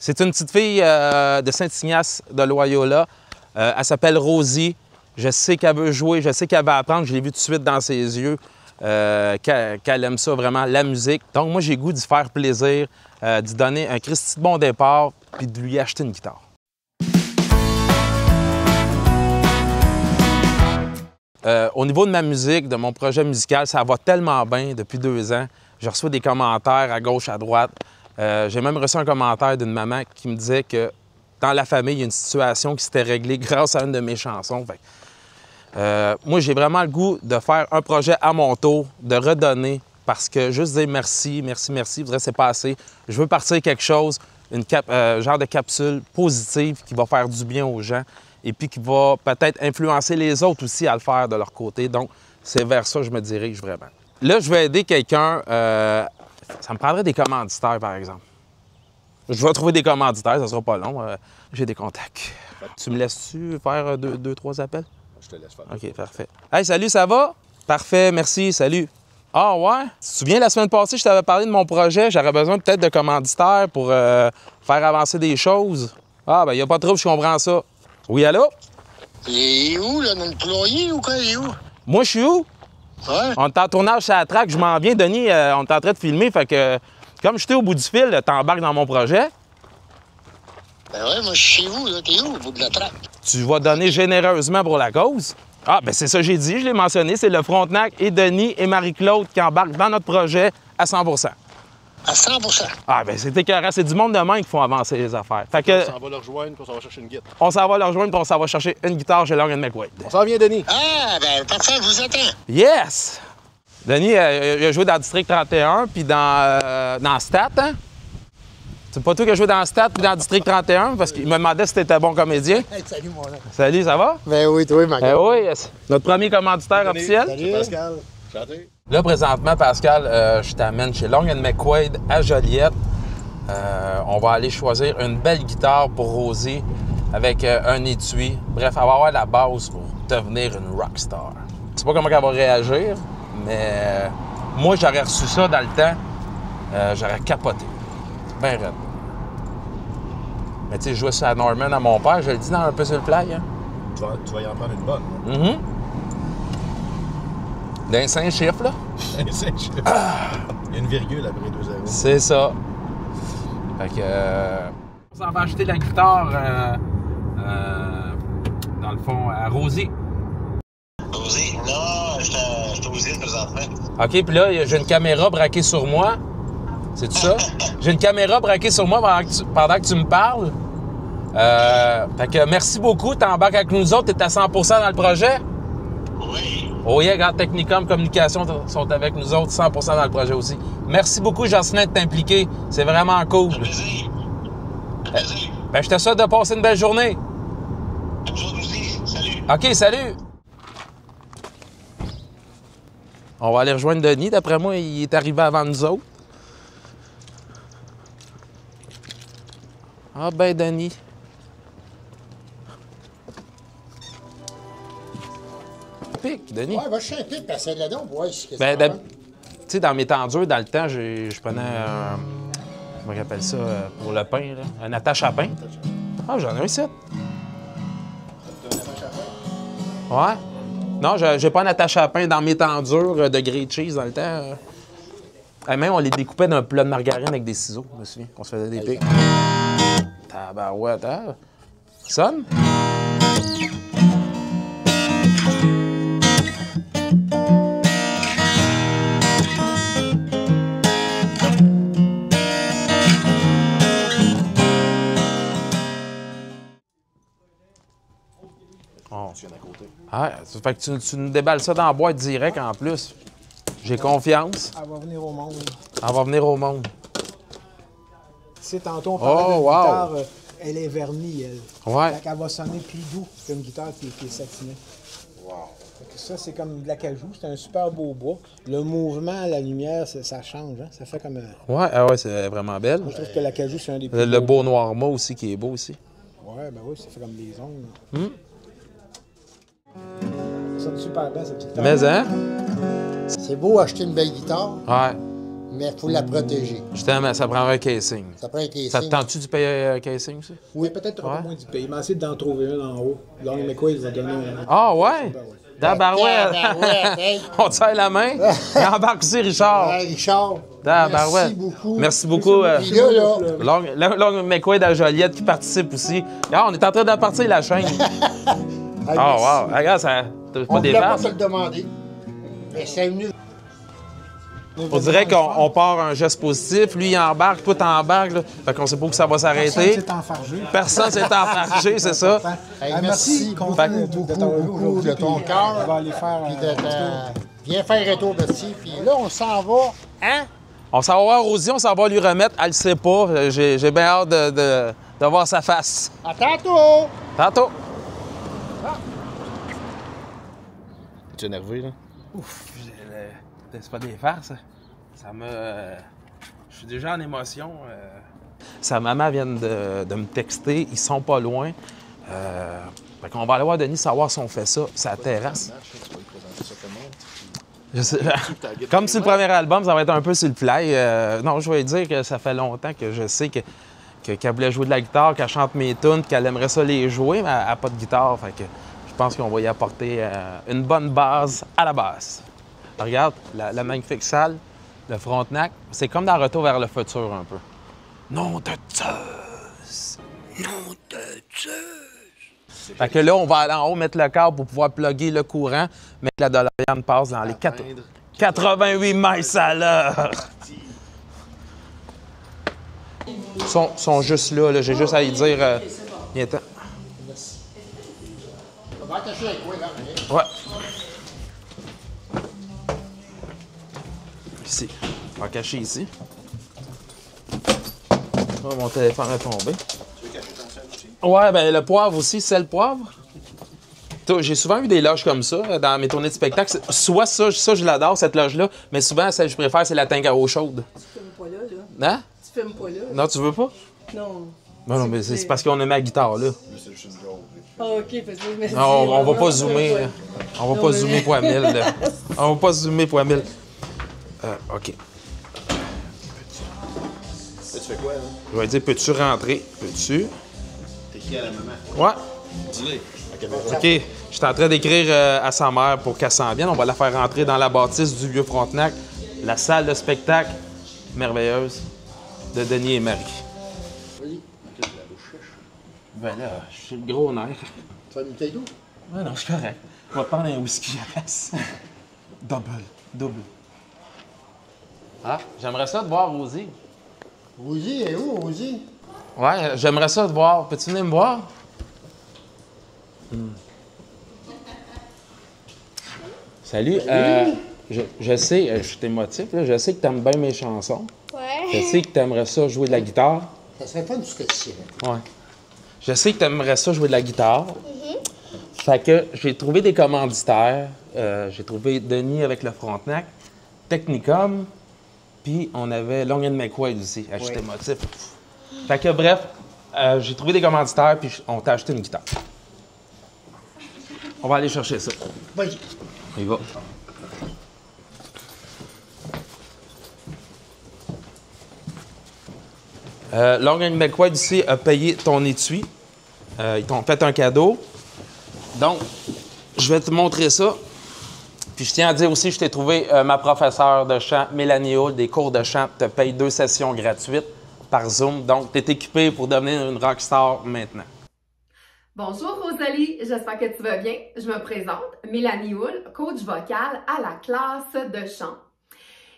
C'est une petite fille de Saint-Ignace de Loyola. Elle s'appelle Rosie. Je sais qu'elle veut jouer, je sais qu'elle va apprendre. Je l'ai vu tout de suite dans ses yeux qu'elle aime ça vraiment, la musique. Donc moi, j'ai le goût d'y faire plaisir, d'y donner un Christy de bon départ puis de lui acheter une guitare. Au niveau de ma musique, de mon projet musical, ça va tellement bien depuis 2 ans. Je reçois des commentaires à gauche, à droite. J'ai même reçu un commentaire d'une maman qui me disait que dans la famille, il y a une situation qui s'était réglée grâce à une de mes chansons. Moi, j'ai vraiment le goût de faire un projet à mon tour, de redonner, parce que juste dire merci, merci, merci, c'est pas assez. Je veux partir quelque chose, genre de capsule positive qui va faire du bien aux gens et puis qui va peut-être influencer les autres aussi à le faire de leur côté. Donc, c'est vers ça que je me dirige vraiment. Là, je vais aider quelqu'un. Ça me prendrait des commanditaires, par exemple. Je vais trouver des commanditaires, ça sera pas long. J'ai des contacts. Tu me laisses-tu faire 2-3 appels? Je te laisse faire. OK, parfait. Hey, salut, ça va? Parfait, merci, salut. Ah ouais? Tu te souviens, la semaine passée, je t'avais parlé de mon projet. J'aurais besoin peut-être de commanditaires pour faire avancer des choses. Ah, ben il n'y a pas de trouble, je comprends ça. Oui, allô? Il est où, là, notre employé ou quoi? Il est où? Moi, je suis où? Ouais. On est en tournage sur la track, je m'en viens, Denis, on est en train de filmer, fait que comme j'étais au bout du fil, t'embarques dans mon projet. Ben ouais, moi, je suis chez vous, là. T'es où, au bout de la traque? Tu vas donner généreusement pour la cause. Ah, ben c'est ça que j'ai dit, je l'ai mentionné, c'est le Frontenac et Denis et Marie-Claude qui embarquent dans notre projet à 100 À 100 Ah, ben c'est écœurant, c'est du monde de main qui font avancer les affaires. Fait que... On s'en va le rejoindre, puis on s'en va chercher une guitare. On s'en va le rejoindre, puis on s'en va chercher une guitare chez Long & McQuaid. On s'en vient, Denis. Ah, ben, parfait, je vous attends. Yes! Denis, il a joué dans District 31, puis dans Stat, hein? C'est pas toi qui as joué dans Stat puis dans District 31, parce qu'il me demandait si t'étais bon comédien. Hey, salut, mon homme. Salut, ça va? Ben oui, toi, ma gueule. Oui, yes. Notre premier commanditaire officiel. Salut. Pascal. Chanté. Là, présentement, Pascal, je t'amène chez Long & McQuaid à Joliette. On va aller choisir une belle guitare pour Rosie avec un étui. Bref, elle va avoir la base pour devenir une rockstar. Je sais pas comment elle va réagir, mais moi, j'aurais reçu ça dans le temps. J'aurais capoté. Ben raide. Mais tu sais, je jouais ça à Norman à mon père, je le dis dans un peu sur le fly. Hein? Tu vas y en prendre une bonne. Mm-hmm. D'un 5 chiffres, là. Il y a une virgule après 2 zéros. C'est ça. Fait que... On s'en va acheter la guitare, dans le fond, à Rosie. Rosie? Non, je suis aux îles présentement. OK, puis là, j'ai une caméra braquée sur moi. C'est ça? J'ai une caméra braquée sur moi pendant que tu me parles. Fait que merci beaucoup. T'embarques avec nous autres. T'es à 100 dans le projet? Oui. Oh yeah, Garde Technicom Communication sont avec nous autres, 100 dans le projet aussi. Merci beaucoup, Jocelyn, de t'impliquer. C'est vraiment cool. Plaisir. Plaisir. Ben, je te souhaite de passer une belle journée. À vous autres aussi. Salut. OK, salut! On va aller rejoindre Denis. D'après moi, il est arrivé avant nous autres. Ah ben, Denis. Pique, Denis. Ouais, va chercher un pic, passer là dedans, ouais, c'est Ben, tu sais, dans mes temps durs, dans le temps, je prenais comment on appelle ça, pour le pain, là? Un attache à pain. Ah, j'en ai un ici. Ouais. Non, j'ai pas un attache à pain dans mes temps durs de grilled cheese dans le temps. Même, on les découpait d'un plat de margarine avec des ciseaux, je me souviens. On se faisait des pics. Tabarouette, hein? Sonne? Oh. Tu viens d'à côté. Ah, ça fait que tu nous déballes ça dans la boîte direct en plus. J'ai confiance. Elle va venir au monde. Elle va venir au monde. Tu sais, tantôt, on parlait Oh, d'une wow. guitare, elle est vernie, elle. Ouais. Fait qu'elle va sonner plus doux qu'une guitare qui est satinée. Wow. Fait que ça, c'est comme de l'acajou, c'est un super beau bois. Le mouvement, la lumière, ça change, hein? Ça fait comme un... Ouais, ah ouais, c'est vraiment belle. Moi, je trouve que l'acajou, c'est un des plus Le beaux. beau noir mot aussi qui est beau aussi. Ouais, ben oui, ça fait comme des ongles. Ça sonne super bien, cette guitare. Mais hein? C'est beau acheter une belle guitare, Ouais. mais il faut la protéger. Justement, ça prendrait un casing. Ça prend un casing. Ça te tente-tu du payer un casing aussi? Oui, peut-être un peu moins du pays, mais essayer d'en trouver un en haut. Long McQuaid va donner un. Ah ouais? Tabarouette! Tabarouette, hey. On te serre la main. Il embarque aussi, Richard. Ouais, Richard, Tabarouette. merci beaucoup. Merci beaucoup. Puis là, Long McQuaid à Joliette qui participe aussi. Regarde, on est en train de partir la chaîne. hey, Oh wow! Regarde, ça. T'as on pas ne des voulait pas farces? te le demander, mais c'est venu. On dirait qu'on part un geste positif. Lui, il embarque, toi, t'embarques. Là. Fait qu'on sait pas où ça va Personne s'arrêter. s'est enfargé. Personne s'est enfargé, c'est ça. Hey, Merci content beaucoup de ton cœur. On va aller faire Puis un petit tour. viens faire un tour de ci. Puis là, on s'en va. Hein? On s'en va voir Rosie, on s'en va lui remettre. Elle le sait pas. J'ai bien hâte de voir sa face. À tantôt! Tantôt. Tu es énervé, là? Ouf, c'est pas des farces. Ça me. Je suis déjà en émotion. Sa maman vient de me texter. Ils sont pas loin. Fait qu'on va aller voir Denis savoir si on fait ça, sa terrasse. Je sais, comme c'est le premier album, ça va être un peu sur le fly. Non, je vais lui dire que ça fait longtemps que je sais qu'elle voulait jouer de la guitare, qu'elle chante mes tunes, qu'elle aimerait ça les jouer, mais elle n'a pas de guitare. Fait que je pense qu'on va y apporter une bonne base à la base. Regarde, la magnifique salle, le Frontenac, c'est comme dans Retour vers le futur un peu. Nom de Zeus! Nom de Zeus! Fait que là, on va aller en haut, mettre le câble pour pouvoir plugger le courant, mais que la DeLorean passe dans les 88 miles à l'heure. Ils sont juste là. J'ai juste à lui dire... viens-t'en. On va attacher avec toi, là. Ouais. Ici. On va cacher ici. Oh, mon téléphone est tombé. Tu veux cacher ton sel aussi? Ouais, ben le poivre aussi, sel poivre. J'ai souvent eu des loges comme ça dans mes tournées de spectacle. Soit ça je l'adore, cette loge-là, mais souvent, celle que je préfère, c'est la tank à eau chaude. Tu filmes pas là, là. Hein? Tu filmes pas là. Non, tu veux pas? Non. Non, mais c'est parce qu'on a ma guitare là. Mais c'est juste une joke. Ah, OK, parce que je me dis... Non, on va pas zoomer. On va pas zoomer pour 1000. Là. On va pas zoomer pour 1000. OK. Là, tu fais quoi, là? Je vais dire, peux-tu rentrer? Peux-tu? T'écris à la maman. Ouais. Dis-le. La caméra. OK. Je suis en train d'écrire à sa mère pour qu'elle s'en vienne. On va la faire rentrer dans la bâtisse du Vieux Frontenac, la salle de spectacle merveilleuse de Denis et Marie. Oui. Ben là, je suis le gros nerf. Tu vas une bouteille d'eau? Ouais, non, je suis correct. On va prendre un whisky à la place. Double. Ah, j'aimerais ça te voir, Rosie. Rosie, est où, Rosie? Ouais, j'aimerais ça te voir. Peux-tu venir me voir? Salut. Je sais, je suis émotif, là. Je sais que t'aimes bien mes chansons. Ouais. Je sais que t'aimerais ça jouer de la guitare. Ça serait pas une discussion. Ouais. Je sais que t'aimerais ça jouer de la guitare. Fait que j'ai trouvé des commanditaires. J'ai trouvé Denis avec le Frontenac, Technicum, puis on avait Long McQuaid aussi. J'étais émotif. Fait que bref, j'ai trouvé des commanditaires, puis on t'a acheté une guitare. On va aller chercher ça. Vas-y. On y va. Long McQuaid ici a payé ton étui. Ils t'ont fait un cadeau. Donc, je vais te montrer ça. Puis je tiens à dire aussi, je t'ai trouvé ma professeure de chant, Mélanie Hull, des cours de chant, te paye 2 sessions gratuites par Zoom. Donc, tu es équipé pour devenir une rockstar maintenant. Bonjour Rosalie, j'espère que tu vas bien. Je me présente, Mélanie Hull, coach vocal à la classe de chant.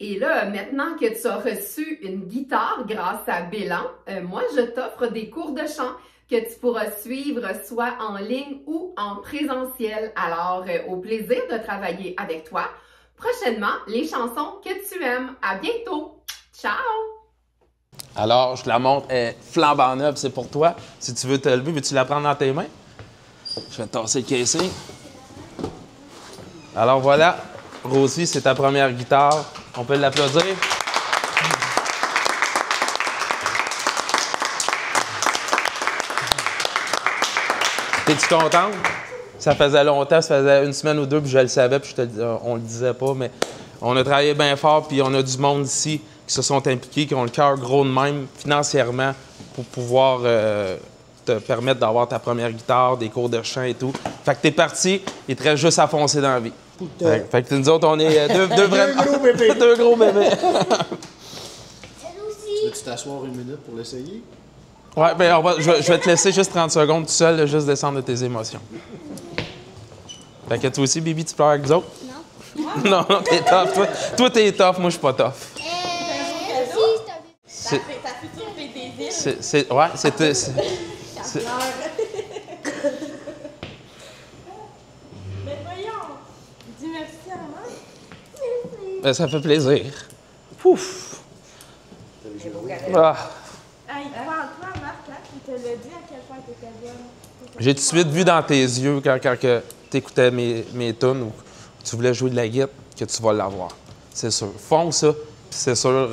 Et là, maintenant que tu as reçu une guitare grâce à Bélan, moi je t'offre des cours de chant que tu pourras suivre soit en ligne ou en présentiel. Alors, au plaisir de travailler avec toi. Prochainement, les chansons que tu aimes. À bientôt! Ciao! Alors, je te la montre, elle est flambant neuve, c'est pour toi. Si tu veux te lever, veux-tu la prendre dans tes mains? Je vais te tasser le casing. Alors voilà, Rosie, c'est ta première guitare. On peut l'applaudir. T'es-tu contente? Ça faisait longtemps, ça faisait une semaine ou deux, puis je le savais, puis on le disait pas, mais on a travaillé bien fort, puis on a du monde ici qui se sont impliqués, qui ont le cœur gros de même financièrement pour pouvoir te permettre d'avoir ta première guitare, des cours de chant et tout. Fait que t'es parti, il te reste juste à foncer dans la vie. Fait que nous autres, on est deux gros bébés. deux gros bébés. Veux-tu t'asseoir une minute pour l'essayer? Ouais, ben je vais te laisser juste 30 secondes tout seul, là, juste descendre de tes émotions. Fait que toi aussi, Bibi, tu pleures avec nous autres? Non. Non, t'es tough. Toi, t'es tough, moi, je suis pas tough. Ta future PDG. Ouais, c'était... Mais voyons, dis merci à moi. Ben, ça fait plaisir. Pouf! Ah. Il croit en toi, Marc, hein? Il te l'a dit à quel point tu étais bonne. J'ai tout de suite vu dans tes yeux quand tu écoutais mes tunes ou tu voulais jouer de la guitare que tu vas l'avoir. C'est sûr. Fonce ça, puis c'est sûr,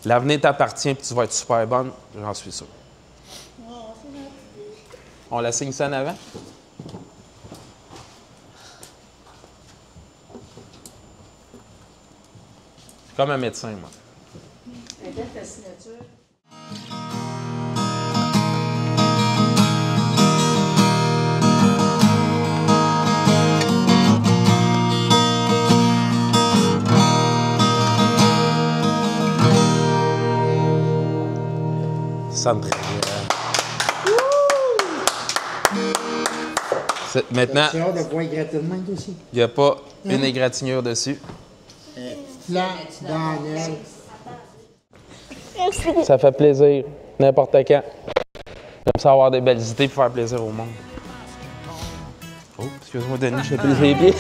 l'avenir t'appartient puis tu vas être super bonne, j'en suis sûr. On la signe ça en avant? Je suis comme un médecin, moi. Ta signature. Ça me très bien. Maintenant, C'est hâte de pouvoir gratter de même aussi. il n'y a pas une égratignure dessus. Flan, Daniel. Ça fait plaisir, n'importe quand. J'aime ça avoir des belles idées pour faire plaisir au monde. Oh, excuse-moi, Denis, je t'ai pris les pieds.